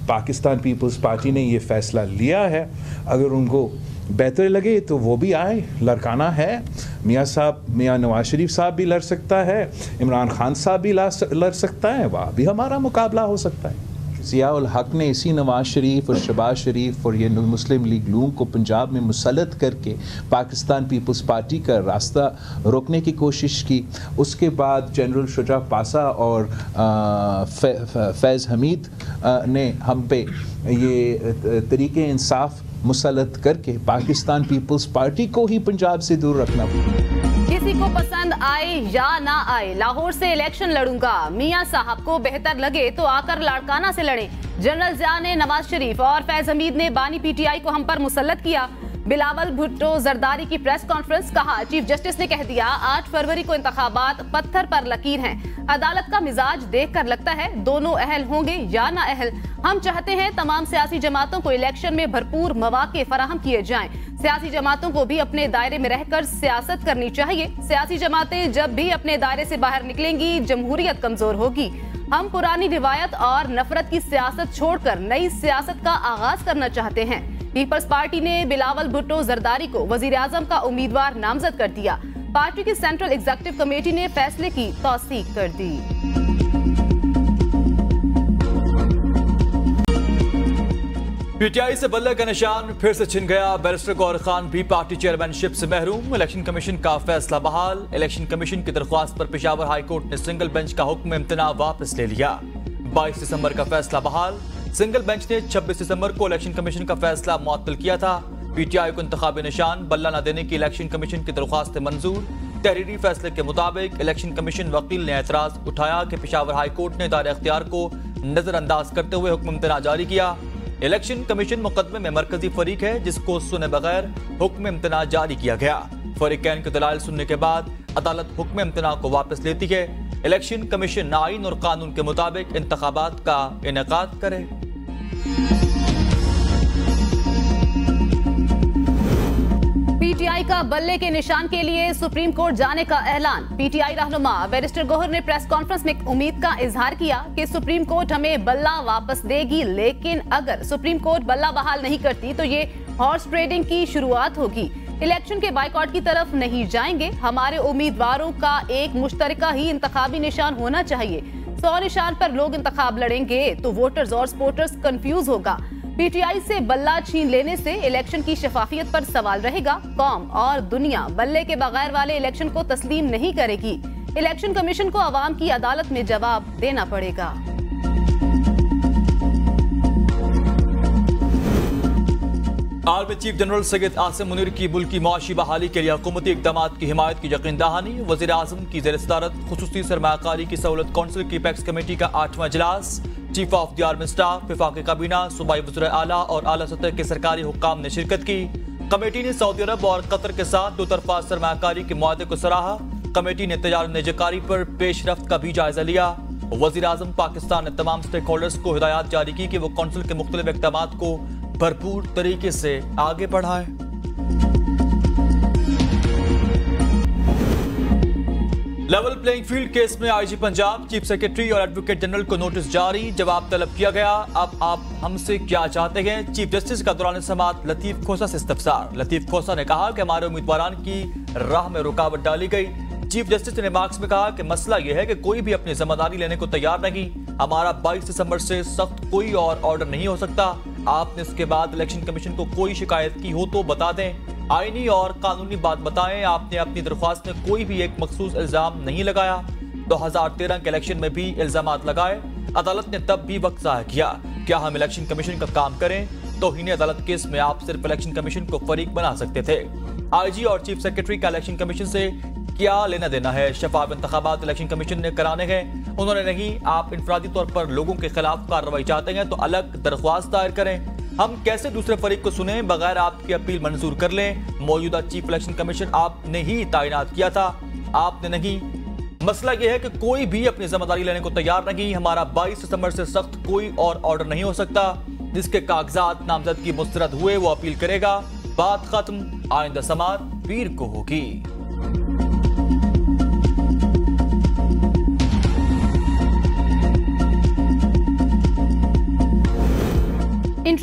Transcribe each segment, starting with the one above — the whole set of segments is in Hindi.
पाकिस्तान पीपल्स पार्टी ने ये फैसला लिया है, अगर उनको बेहतर लगे तो वो भी आए, लड़काना है। मियाँ नवाज शरीफ साहब भी लड़ सकता है, इमरान खान साहब भी लड़ सकता है, वहाँ भी हमारा मुकाबला हो सकता है। ज़ियाउल हक ने इसी नवाज शरीफ और शहबाज शरीफ और ये मुस्लिम लीग नून को पंजाब में मुसल्लत करके पाकिस्तान पीपल्स पार्टी का रास्ता रोकने की कोशिश की। उसके बाद जनरल शुजा पासा और फैज़ हमीद ने हम पे ये तरीके इंसाफ मुसल्लत करके पाकिस्तान पीपल्स पार्टी को ही पंजाब से दूर रखना। किसी को पसंद आए या ना आए, लाहौर से इलेक्शन लड़ूंगा। मियां साहब को बेहतर लगे तो आकर लाड़काना से लड़े। जनरल ज़िया ने नवाज शरीफ और फैज हमीद ने बानी पीटीआई को हम पर मुसल्लत किया। बिलावल भुट्टो जरदारी की प्रेस कॉन्फ्रेंस, कहा चीफ जस्टिस ने कह दिया 8 फरवरी को इंतखाबात पत्थर पर लकीर हैं। अदालत का मिजाज देखकर लगता है दोनों अहल होंगे या ना अहल। हम चाहते हैं तमाम सियासी जमातों को इलेक्शन में भरपूर मौके फराहम किए जाएं। सियासी जमातों को भी अपने दायरे में रहकर सियासत करनी चाहिए। सियासी जमातें जब भी अपने दायरे से बाहर निकलेंगी, जमहूरियत कमजोर होगी। हम पुरानी रिवायत और नफरत की सियासत छोड़कर नई सियासत का आगाज करना चाहते हैं। पीपल्स पार्टी ने बिलावल भुट्टो जरदारी को वजीर आजम का उम्मीदवार नामजद कर दिया। पार्टी की सेंट्रल एग्जीक्यूटिव कमेटी ने फैसले की तौसीक कर दी। पीटीआई से बल्ले का निशान फिर से छिन गया। बैरिस्टर गौहर खान भी पार्टी चेयरमैनशिप से महरूम। इलेक्शन कमीशन का फैसला बहाल। इलेक्शन कमीशन की दरख्वास्त पर पेशावर हाई कोर्ट ने सिंगल बेंच का हुक्म इम्तना वापस ले लिया। 22 दिसंबर का फैसला बहाल। सिंगल बेंच ने 26 दिसंबर को इलेक्शन कमीशन का फैसला मुअत्तल किया था। पीटीआई को इंतखाबी निशान बल्ला न देने की इलेक्शन कमीशन की दरख्वास्त मंजूर। तहरीरी फैसले के मुताबिक इलेक्शन कमीशन वकील ने एतराज उठाया कि पेशावर हाई कोर्ट ने दायरे इख्तियार को नजरअंदाज करते हुए हुक्म इम्तना जारी किया। इलेक्शन कमीशन मुकदमे में मरकजी फरीक है, जिसको सुने बगैर हुक्म इम्तना जारी किया गया। फरीकैन के दलाइल सुनने के बाद अदालत हुक्म इम्तना को वापस लेती है। इलेक्शन कमीशन आईन और कानून के मुताबिक इंतखाबात का इनेकाद करे। पीटीआई का बल्ले के निशान के लिए सुप्रीम कोर्ट जाने का ऐलान। पीटीआई रहनुमा बैरिस्टर गौहर ने प्रेस कॉन्फ्रेंस में उम्मीद का इजहार किया कि सुप्रीम कोर्ट हमें बल्ला वापस देगी, लेकिन अगर सुप्रीम कोर्ट बल्ला बहाल नहीं करती तो ये हॉर्स ट्रेडिंग की शुरुआत होगी। इलेक्शन के बाइकआउट की तरफ नहीं जाएंगे। हमारे उम्मीदवारों का एक मुश्तरका ही इंतखाबी निशान होना चाहिए। 100 निशान पर लोग इंतखाब लड़ेंगे तो वोटर्स और सपोर्टर्स कंफ्यूज होगा। पीटीआई से बल्ला छीन लेने से इलेक्शन की शफाफियत पर सवाल रहेगा। कौम और दुनिया बल्ले के बगैर वाले इलेक्शन को तस्लीम नहीं करेगी। इलेक्शन कमीशन को अवाम की अदालत में जवाब देना पड़ेगा। Army chief general Syed Asim Munir की मुल्की मुआशी बहाली के लिए हुकूमती इक़दामात की हिमायत की यकीन दहानी। वज़ीर आज़म की ज़ेर सदारत खुसूसी सरमायाकारी की सहूलत कौंसिल की पैक्स कमेटी का 8वां इजलास। Chief of the army staff, वफाकी काबीना, सूबाई वज़ीर आला और आला सतह के सरकारी हुक्काम ने शिरकत की। कमेटी ने सऊदी अरब और कतर के साथ दो तरफा सरमायाकारी के मुआहदे को सराहा। कमेटी ने तजारत निजकारी पर पेशरफ्त का भी जायजा लिया। वज़ीर आज़म पाकिस्तान ने तमाम स्टेक होल्डर्स को हिदायत जारी की कि वो कौंसिल के मुख्तलिफ इक़दामात को भरपूर तरीके से आगे बढ़ाएं। लेवल प्लेइंग फील्ड केस में आईजी पंजाब, चीफ सेक्रेटरी और एडवोकेट जनरल को नोटिस जारी। जवाब तलब किया गया। अब आप हमसे क्या चाहते हैं? चीफ जस्टिस का दौरान समाअत लतीफ खोसा से इस्तफसार। लतीफ खोसा ने कहा कि हमारे उम्मीदवारान की राह में रुकावट डाली गई। चीफ जस्टिस ने रिमार्क्स में कहा कि मसला यह है कि कोई भी अपनी जिम्मेदारी लेने को तैयार नहीं। हमारा 22 दिसंबर से सख्त कोई और ऑर्डर नहीं हो सकता। आपने इसके बाद इलेक्शन कमीशन को कोई शिकायत की हो तो बता दें। आईनी और कानूनी बात बताएं। आपने अपनी दरख्वास्त में कोई भी एक मखसूस इल्जाम नहीं लगाया। 2013 के इलेक्शन में भी इल्जामात लगाए। अदालत ने तब भी वक्त ज़ाया किया। क्या हम इलेक्शन कमीशन का काम करें? तौहीन अदालत केस में आप सिर्फ इलेक्शन कमीशन को फरीक बना सकते थे। आईजी और चीफ सेक्रेटरी का इलेक्शन कमीशन से क्या लेना देना है? शफाफ इंतखाबात इलेक्शन कमीशन ने कराने हैं, उन्होंने नहीं। आप इनफरादी तौर पर लोगों के खिलाफ कार्रवाई चाहते हैं तो अलग दरख्वास्त दायर करें। हम कैसे दूसरे फरीक को सुने बगैर आपकी अपील मंजूर कर लें? मौजूदा चीफ इलेक्शन कमीशन आपने ही तैनात किया था, आपने नहीं। मसला यह है कि कोई भी अपनी जिम्मेदारी लेने को तैयार नहीं। हमारा 22 दिसंबर से सख्त कोई और ऑर्डर नहीं हो सकता। जिसके कागजात नामजदगी मुस्तरद हुए वो अपील करेगा। बात खत्म। आइंदा समाअत पीर को होगी।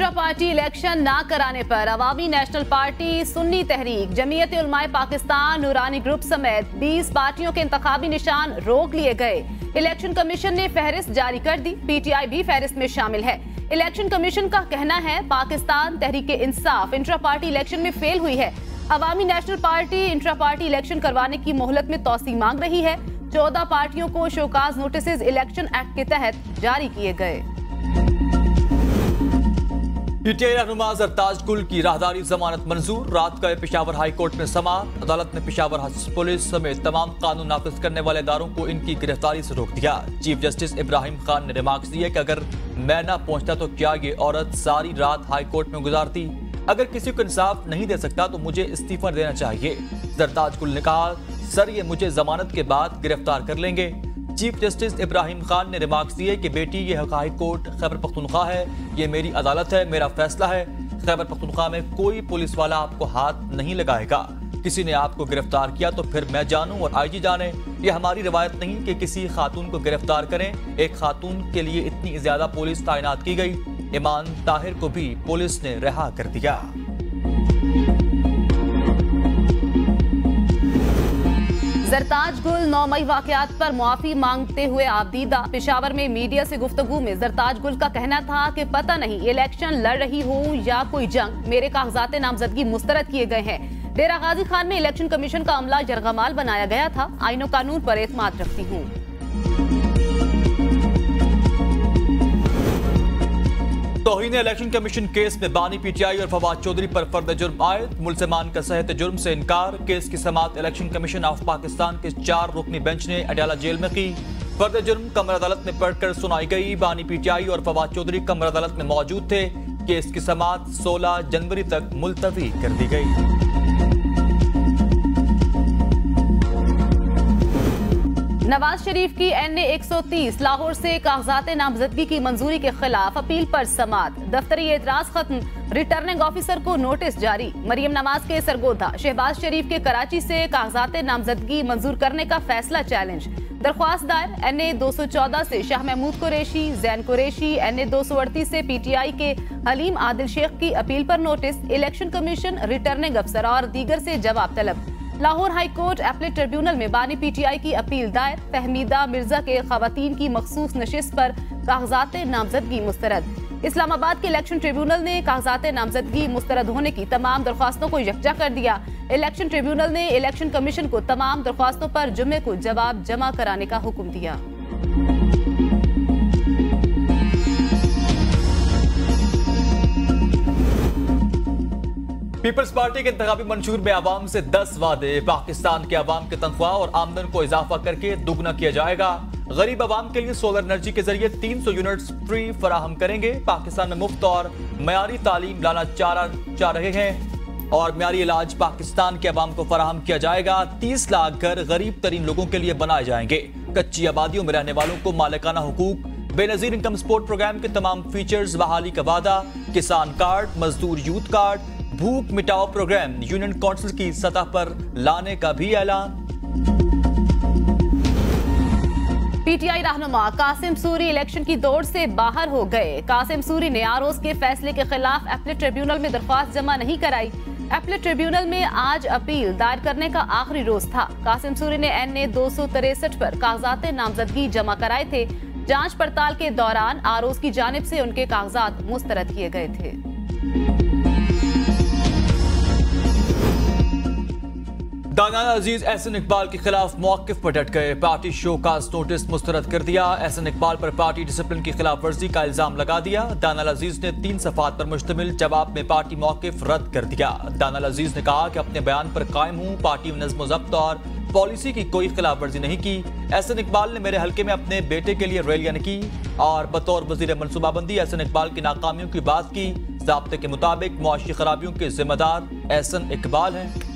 इंट्रा पार्टी इलेक्शन ना कराने पर अवामी नेशनल पार्टी, सुन्नी तहरीक, जमीयत उलमाए पाकिस्तान, नूरानी ग्रुप समेत 20 पार्टियों के इंतखाबी निशान रोक लिए गए। इलेक्शन कमीशन ने फहरिस्त जारी कर दी। पीटीआई भी फहरिस्त में शामिल है। इलेक्शन कमीशन का कहना है Pakistan Tehreek Insaf intra party election में फेल हुई है। Awami National Party intra party election करवाने की मोहलत में तौसी मांग रही है। 14 पार्टियों को शोकाज नोटिस इलेक्शन एक्ट के तहत जारी किए गए। पीटीआई रहनुमा जरताज गुल की राहदारी जमानत मंजूर। रात का पेशावर हाई कोर्ट में समाअत। अदालत ने पेशावर पुलिस समेत तमाम कानून नाफिज करने वाले इदारों को इनकी गिरफ्तारी से रोक दिया। चीफ जस्टिस इब्राहिम खान ने रिमार्क्स दिए कि अगर मैं ना पहुंचता तो क्या ये औरत सारी रात हाई कोर्ट में गुजारती। अगर किसी को इंसाफ नहीं दे सकता तो मुझे इस्तीफा देना चाहिए। जरताज गुल ने कहा, सर ये मुझे जमानत के बाद गिरफ्तार कर लेंगे। चीफ जस्टिस इब्राहिम खान ने रिमार्क्स दिए कि बेटी ये हाई कोर्ट खैबर पख्तूनख्वा है, ये मेरी अदालत है, मेरा फैसला है। खैबर पख्तूनख्वा में कोई पुलिस वाला आपको हाथ नहीं लगाएगा। किसी ने आपको गिरफ्तार किया तो फिर मैं जानूं और आईजी जाने। ये हमारी रिवायत नहीं कि किसी खातून को गिरफ्तार करें। एक खातून के लिए इतनी ज्यादा पुलिस तैनात की गई। ईमान ताहिर को भी पुलिस ने रिहा कर दिया। जरताज गुल 9 मई वाकयात पर मुआफी मांगते हुए आबदीदा। पेशावर में मीडिया से गुफ्तगू में जरताज गुल का कहना था कि पता नहीं इलेक्शन लड़ रही हूँ या कोई जंग, मेरे कागजात नामजदगी मुस्तरद किए गए हैं। डेरा गाजी खान में इलेक्शन कमीशन का अमला जरगमाल बनाया गया था। आईनो कानून पर एतमाद रखती हूँ। तौहीन इलेक्शन कमीशन केस में बानी पीटीआई और फवाद चौधरी पर फर्द जुर्म आयद। मुलजमान का सहित जुर्म से इनकार। केस की समाअत इलेक्शन कमीशन ऑफ पाकिस्तान के 4 रुकनी बेंच ने अडयाला जेल में की। फर्द जुर्म कमर अदालत में पढ़कर सुनाई गई। बानी पीटीआई और फवाद चौधरी कमर अदालत में मौजूद थे। केस की समाअत 16 जनवरी तक मुलतवी कर दी गई। नवाज शरीफ की NA 130 लाहौर से कागजात नामजदगी की मंजूरी के खिलाफ अपील पर समाअत। दफ्तरी एतराज खत्म। रिटर्निंग ऑफिसर को नोटिस जारी। मरियम नवाज के सरगोधा शहबाज शरीफ के कराची से कागजात नामजदगी मंजूर करने का फैसला चैलेंज। दरख्वास्त दायर। NA 214 से शाह महमूद कुरैशी, जैन कुरैशी। NA 238 से PTI के हलीम आदिल शेख की अपील पर नोटिस। इलेक्शन कमीशन, रिटर्निंग अफसर और दीगर से जवाब तलब। Lahore high court appellate tribunal में बानी PTI की अपील दायर। फहमीदा मिर्जा के खवातीन की मखसूस नशिस्त पर कागजात नामजदगी मुस्तरद। इस्लामाबाद के इलेक्शन ट्रिब्यूनल ने कागजात नामजदगी मुस्तरद होने की तमाम दरख्वास्तों को यकजा कर दिया। इलेक्शन ट्रिब्यूनल ने इलेक्शन कमीशन को तमाम दरख्वास्तों पर जुम्मे को जवाब जमा कराने का हुक्म दिया। पीपल्स पार्टी के इंतखाबी मंशूर में आवाम से 10 वादे। पाकिस्तान के आवाम की तनख्वाह और आमदन को इजाफा करके दुगना किया जाएगा। गरीब आवाम के लिए सोलर एनर्जी के जरिए 300 यूनिट्स फ्री फराहम करेंगे। पाकिस्तान में मुफ्त और मयारी तालीम लाना चाह रहे हैं और मयारी इलाज पाकिस्तान के आवाम को फराहम किया जाएगा। 30 लाख घर गरीब तरीन लोगों के लिए बनाए जाएंगे। कच्ची आबादियों में रहने वालों को मालिकाना हुकूक, बेनजीर इनकम सपोर्ट प्रोग्राम के तमाम फीचर्स, बहाली का वादा, किसान कार्ड, मजदूर यूथ कार्ड, भूख मिटाओ प्रोग्राम यूनियन काउंसिल की सतह पर लाने का भी ऐलान। पीटीआई रहनुमा कासिम सूरी इलेक्शन की दौड़ से बाहर हो गए। कासिम सूरी ने आरोज के फैसले के खिलाफ एपलेट ट्रिब्यूनल में दरख्वास्त जमा नहीं कराई। एपलेट ट्रिब्यूनल में आज अपील दायर करने का आखिरी रोज था। कासिम सूरी ने NA 263 पर कागजात नामजदगी जमा कराए थे। जांच पड़ताल के दौरान आरोज की जानिब से उनके कागजात मुस्तरद किए गए थे। दाना अजीज एहसन इकबाल के खिलाफ मौकिफ पर डट गए। पार्टी शोकाज नोटिस मुस्तरद कर दिया। एहसन इकबाल पर पार्टी डिसिप्लिन की खिलाफ वर्जी का इल्जाम लगा दिया। दाना अजीज ने 3 सफात पर मुश्तमिल जवाब में पार्टी मौकिफ रद्द कर दिया। दाना अजीज ने कहा कि अपने बयान पर कायम हूँ। पार्टी में नज़्म ज़ब्त और पॉलिसी की कोई खिलाफ वर्जी नहीं की। एहसन इकबाल ने मेरे हल्के में अपने बेटे के लिए रैलियां की और बतौर वजीर मनसूबाबंदी एहसन इकबाल की नाकामियों की बात की। ज़ाब्ते के मुताबिक मुआशी खराबियों के जिम्मेदार एहसन इकबाल हैं।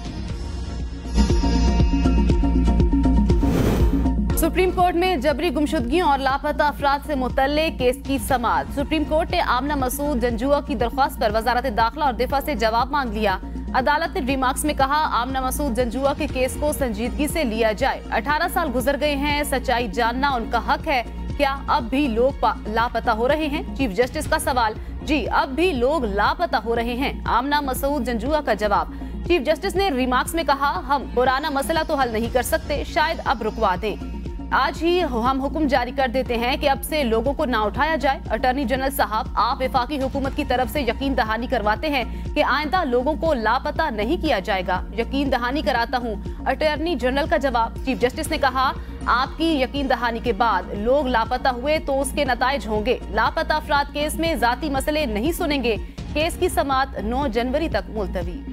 सुप्रीम कोर्ट में जबरी गुमशुदगियों और लापता अफराद से मुतल्लिक केस की समाअत। सुप्रीम कोर्ट ने आमना मसूद जंजुआ की दरख्वास्त पर वजारत दाखिला और दिफा से जवाब मांग लिया। अदालत ने रिमार्क्स में कहा, आमना मसूद जंजुआ के केस को संजीदगी से लिया जाए। 18 साल गुजर गए हैं, सच्चाई जानना उनका हक है। क्या अब भी लोग लापता हो रहे हैं? चीफ जस्टिस का सवाल। जी, अब भी लोग लापता हो रहे हैं। आमना मसूद जंजुआ का जवाब। चीफ जस्टिस ने रिमार्क्स में कहा, हम पुराना मसला तो हल नहीं कर सकते, शायद अब रुकवा दें। आज ही हम हुक्म जारी कर देते हैं कि अब से लोगों को ना उठाया जाए। अटॉर्नी जनरल साहब, आप वफाकी हुकूमत की तरफ से यकीन दहानी करवाते हैं कि आइंदा लोगों को लापता नहीं किया जाएगा। यकीन दहानी कराता हूं। अटॉर्नी जनरल का जवाब। चीफ जस्टिस ने कहा, आपकी यकीन दहानी के बाद लोग लापता हुए तो उसके नताइज होंगे। लापता अफराद केस में जाती मसले नहीं सुनेंगे। केस की समाअत 9 जनवरी तक मुलतवी।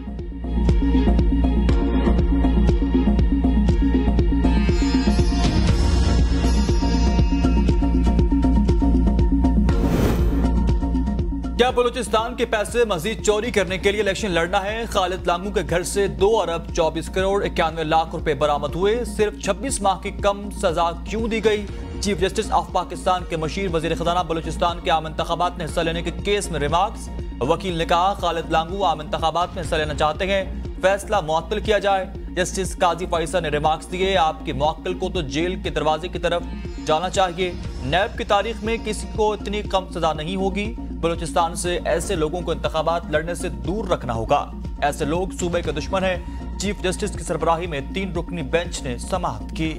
क्या बलूचिस्तान के पैसे मजीद चोरी करने के लिए इलेक्शन लड़ना है? खालिद लांगू के घर से 2 अरब 24 करोड़ 91 लाख रुपए बरामद हुए। सिर्फ 26 माह की कम सजा क्यों दी गई? चीफ जस्टिस ऑफ पाकिस्तान के मशीर वजीर खजाना बलूचिस्तान के आम इंतखाबात में हिस्सा लेने के केस में रिमार्क्स। वकील ने कहा, खालिद लांगू आम इंतखाबात में हिस्सा लेना चाहते हैं, फैसला मुअत्तल किया जाए। जस्टिस काजी फैसल ने रिमार्क्स दिए, आपके मुअक्किल को तो जेल के दरवाजे की तरफ जाना चाहिए। नैब की तारीख में किसी को इतनी कम सजा नहीं होगी। बलूचिस्तान से ऐसे लोगों को इंतखाबात लड़ने से दूर रखना होगा। ऐसे लोग सूबे के दुश्मन हैं। चीफ जस्टिस की सरबराही में 3 रुकनी बेंच ने समाअत की।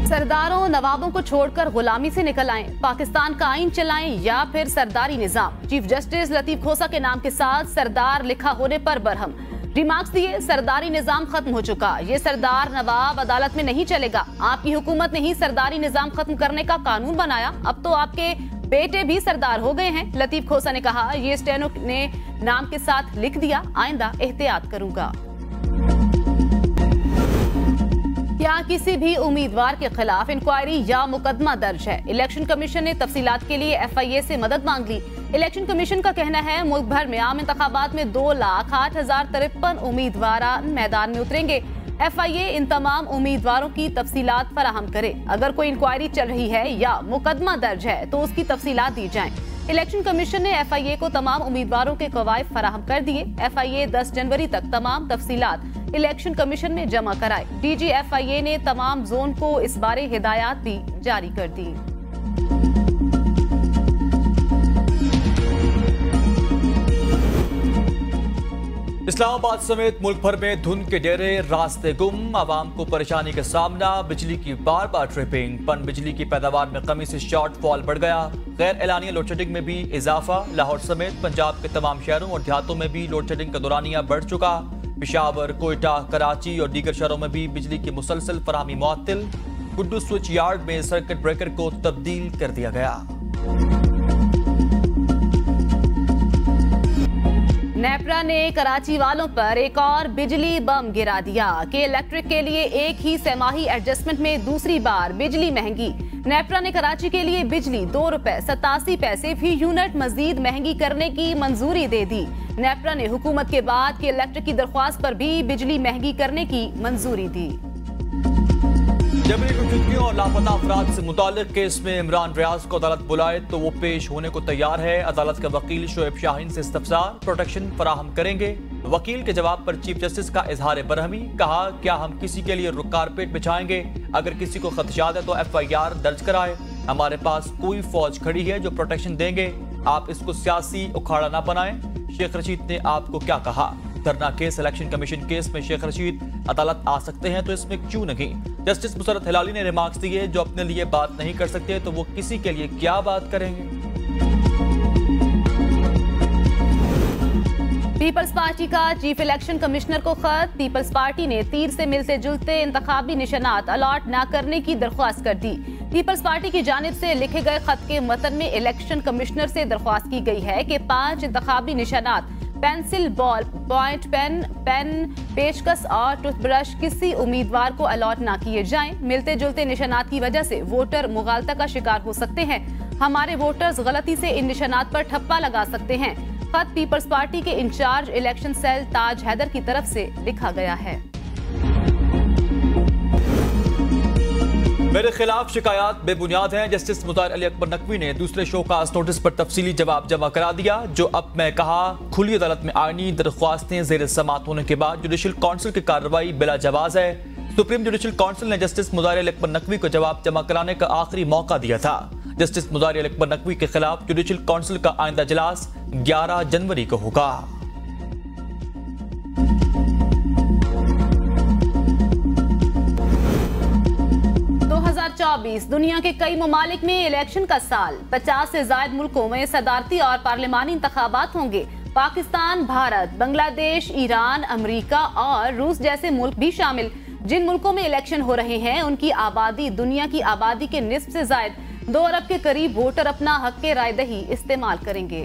सरदारों नवाबों को छोड़कर गुलामी से निकल आएं, पाकिस्तान का आइन चलाएं या फिर सरदारी निजाम। चीफ जस्टिस लतीफ खोसा के नाम के साथ सरदार लिखा होने पर बरहम। रिमार्क्स दिए, सरदारी निजाम खत्म हो चुका, ये सरदार नवाब अदालत में नहीं चलेगा। आपकी हुकूमत ने ही सरदारी निजाम खत्म करने का कानून बनाया, अब तो आपके बेटे भी सरदार हो गए हैं। लतीफ खोसा ने कहा, ये स्टेनो ने नाम के साथ लिख दिया, आइंदा एहतियात करूंगा। क्या किसी भी उम्मीदवार के खिलाफ इंक्वायरी या मुकदमा दर्ज है? इलेक्शन कमीशन ने तफसीलात के लिए FIA से मदद मांग ली। इलेक्शन कमीशन का कहना है, मुल्क भर में आम इंतखाबात में 2,08,053 उम्मीदवार मैदान में उतरेंगे। FIA इन तमाम उम्मीदवारों की तफसीलात फराहम करे। अगर कोई इंक्वायरी चल रही है या मुकदमा दर्ज है तो उसकी तफसीलात दी जाएं। इलेक्शन कमीशन ने FIA को तमाम उम्मीदवारों के कवायद फराहम कर दिए। FIA 10 जनवरी तक तमाम तफसीलात इलेक्शन कमीशन में जमा कराए। DG FIA ने तमाम जोन को इस बारे हिदायत भी जारी कर दी। इस्लामाबाद समेत मुल्क भर में धुंध के डेरे, रास्ते गुम, आवाम को परेशानी का सामना, बिजली की बार बार ट्रिपिंग, पन बिजली की पैदावार में कमी से शॉर्टफॉल बढ़ गया। गैर एलानिया लोड शेडिंग में भी इजाफा। लाहौर समेत पंजाब के तमाम शहरों और देहातों में भी लोड शेडिंग का दौरानिया बढ़ चुका। पेशावर, कोयटा, कराची और दीगर शहरों में भी बिजली की मुसलसल फराहमी मुअत्तल। गुड्डू स्विच यार्ड में सर्किट ब्रेकर को तब्दील कर दिया गया। नेपरा ने कराची वालों पर एक और बिजली बम गिरा दिया कि इलेक्ट्रिक के लिए एक ही सेमाही एडजस्टमेंट में दूसरी बार बिजली महंगी। नेपरा ने कराची के लिए बिजली 2 रुपए 87 पैसे फी यूनिट मजीद महंगी करने की मंजूरी दे दी। नेपरा ने हुकूमत के बाद की इलेक्ट्रिक की दरख्वास्त पर भी बिजली महंगी करने की मंजूरी दी। जबरी गुमशुदगियों और लापता अफराद से मुताल्लिक केस में इमरान रियाज को अदालत बुलाए तो वो पेश होने को तैयार है। अदालत के वकील शोएब शाहीन से इस्तफसार, प्रोटेक्शन फराहम करेंगे। वकील के जवाब पर चीफ जस्टिस का इजहार बरहमी। कहा, क्या हम किसी के लिए कारपेट बिछाएंगे? अगर किसी को खदशात है तो FIR दर्ज कराए। हमारे पास कोई फौज खड़ी है जो प्रोटेक्शन देंगे। आप इसको सियासी उखाड़ा ना बनाएं। शेख रशीद ने आपको क्या कहा? धरना केस इलेक्शन कमीशन केस में शेख रशीद अदालत आ सकते हैं तो इसमें क्यों नहीं? जस्टिस मुसरत हिलाली ने रिमार्क्स दिए, जो अपने लिए बात नहीं कर सकते तो वो किसी के लिए क्या बात करेंगे? पीपल्स पार्टी का चीफ इलेक्शन कमिश्नर को खत। पीपल्स पार्टी ने तीर से मिलते जुलते इंतखाबी निशानात अलॉट न करने की दरख्वास्त कर दी। पीपल्स पार्टी की जानिब से लिखे गए खत के मतन में इलेक्शन कमिश्नर से दरख्वास्त की गई है कि 5 इंतखाबी निशानात पेंसिल, बॉल पॉइंट पेन, पेचकस और टूथब्रश किसी उम्मीदवार को अलॉट ना किए जाएं। मिलते जुलते निशानात की वजह से वोटर मुगालता का शिकार हो सकते हैं। हमारे वोटर्स गलती से इन निशानात पर ठप्पा लगा सकते हैं। खत पीपल्स पार्टी के इंचार्ज इलेक्शन सेल ताज हैदर की तरफ से लिखा गया है। मेरे खिलाफ शिकायत बेबुनियाद हैं। जस्टिस मुताहिर अली अकबर नकवी ने दूसरे शोकाज नोटिस पर तफसीली जवाब जमा करा दिया। जो अब मैं कहा, खुली अदालत में आईनी दरख्वास्तें जेर समात होने के बाद जुडिशल काउंसिल की कार्रवाई बिला जवाज है। सुप्रीम जुडिशल काउंसिल ने जस्टिस मुताहिर अली अकबर नकवी को जवाब जमा कराने का आखिरी मौका दिया था। जस्टिस मुताहिर अली अकबर नकवी के खिलाफ जुडिशल काउंसिल का आइंदा इजलास 11 जनवरी को होगा। दुनिया के कई ममालिक में इलेक्शन का साल। 50 से ज्यादा मुल्कों में सदारती और पार्लिमानी इंतखाबात होंगे। पाकिस्तान, भारत, बांग्लादेश, ईरान, अमेरिका और रूस जैसे मुल्क भी शामिल। जिन मुल्कों में इलेक्शन हो रहे हैं उनकी आबादी दुनिया की आबादी के निस्फ से ज्यादा 2 अरब के करीब वोटर अपना हक के राय दही इस्तेमाल करेंगे।